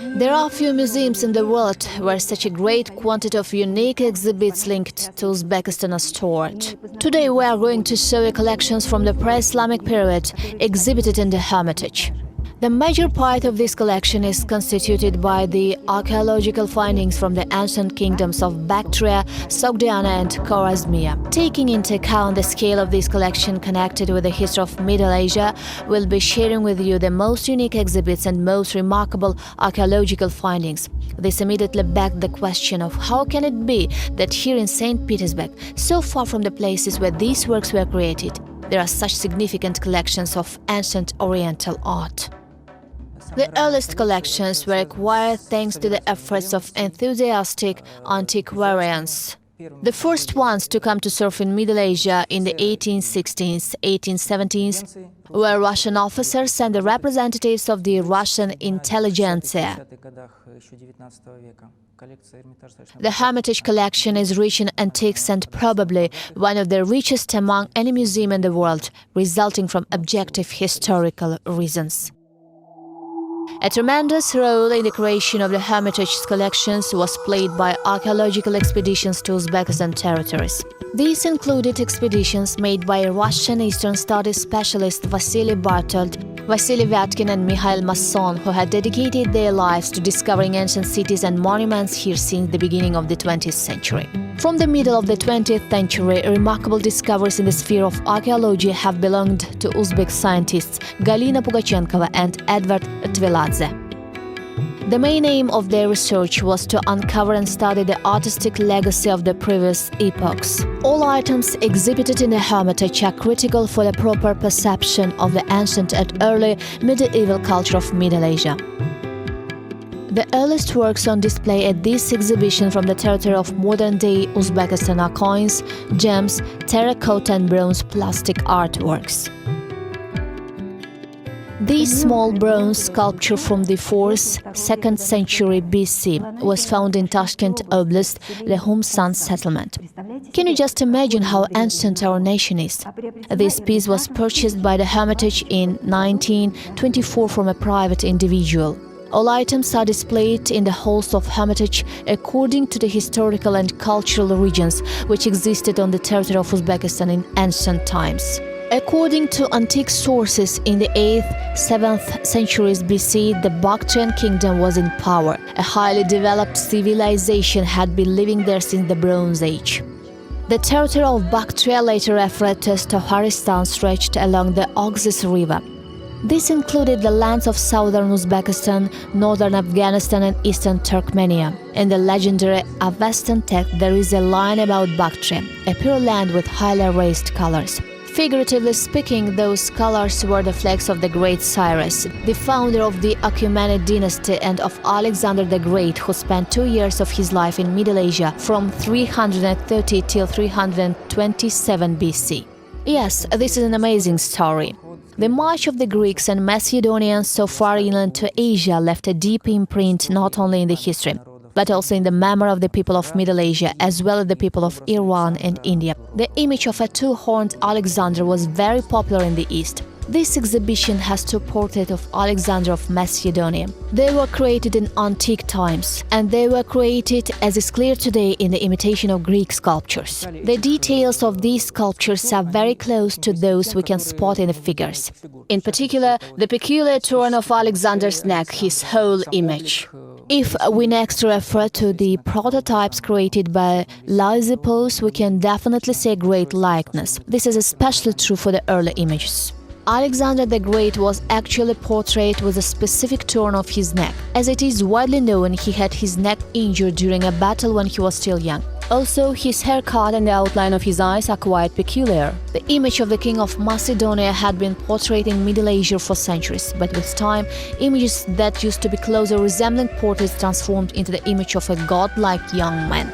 There are few museums in the world where such a great quantity of unique exhibits linked to Uzbekistan are stored. Today we are going to show you collections from the pre-Islamic period exhibited in the Hermitage. The major part of this collection is constituted by the archaeological findings from the ancient kingdoms of Bactria, Sogdiana and Khwarezmia. Taking into account the scale of this collection connected with the history of Middle Asia, we'll be sharing with you the most unique exhibits and most remarkable archaeological findings. This immediately begged the question of how can it be that here in St. Petersburg, so far from the places where these works were created, there are such significant collections of ancient Oriental art. The earliest collections were acquired thanks to the efforts of enthusiastic antiquarians. The first ones to come to surf in Middle Asia in the 1860s, 1870s were Russian officers and the representatives of the Russian intelligentsia. The Hermitage collection is rich in antiques and probably one of the richest among any museum in the world, resulting from objective historical reasons. A tremendous role in the creation of the Hermitage's collections was played by archaeological expeditions to Uzbekistan territories. These included expeditions made by Russian Eastern Studies specialists Vasily Bartold, Vasily Vyatkin and Mikhail Masson, who had dedicated their lives to discovering ancient cities and monuments here since the beginning of the 20th century. From the middle of the 20th century, remarkable discoveries in the sphere of archaeology have belonged to Uzbek scientists Galina Pugachenkova and Edvard Tveladze. The main aim of their research was to uncover and study the artistic legacy of the previous epochs. All items exhibited in the Hermitage are critical for the proper perception of the ancient and early medieval culture of Middle Asia. The earliest works on display at this exhibition from the territory of modern-day Uzbekistan are coins, gems, terracotta and bronze plastic artworks. This small bronze sculpture from the 4th, 2nd century BC was found in Tashkent Oblast, the Humsan settlement. Can you just imagine how ancient our nation is? This piece was purchased by the Hermitage in 1924 from a private individual. All items are displayed in the halls of Hermitage according to the historical and cultural regions which existed on the territory of Uzbekistan in ancient times. According to antique sources, in the 8th, 7th centuries BC, the Bactrian kingdom was in power. A highly developed civilization had been living there since the Bronze Age. The territory of Bactria, later referred to as Toharistan, stretched along the Oxus River. This included the lands of southern Uzbekistan, northern Afghanistan and eastern Turkmenia. In the legendary Avestan text there is a line about Bactria, a pure land with highly raised colors. Figuratively speaking, those colors were the flags of the great Cyrus, the founder of the Achaemenid dynasty and of Alexander the Great, who spent 2 years of his life in Middle Asia from 330 till 327 BC. Yes, this is an amazing story. The march of the Greeks and Macedonians so far inland to Asia left a deep imprint not only in the history, but also in the memory of the people of Middle Asia, as well as the people of Iran and India. The image of a two-horned Alexander was very popular in the East. This exhibition has two portraits of Alexander of Macedonia. They were created in antique times, and they were created, as is clear today, in the imitation of Greek sculptures. The details of these sculptures are very close to those we can spot in the figures. In particular, the peculiar turn of Alexander's neck, his whole image. If we next refer to the prototypes created by Lysippus, we can definitely say great likeness. This is especially true for the early images. Alexander the Great was actually portrayed with a specific turn of his neck. As it is widely known, he had his neck injured during a battle when he was still young. Also, his haircut and the outline of his eyes are quite peculiar. The image of the king of Macedonia had been portrayed in Middle Asia for centuries, but with time, images that used to be closely resembling portraits transformed into the image of a godlike young man.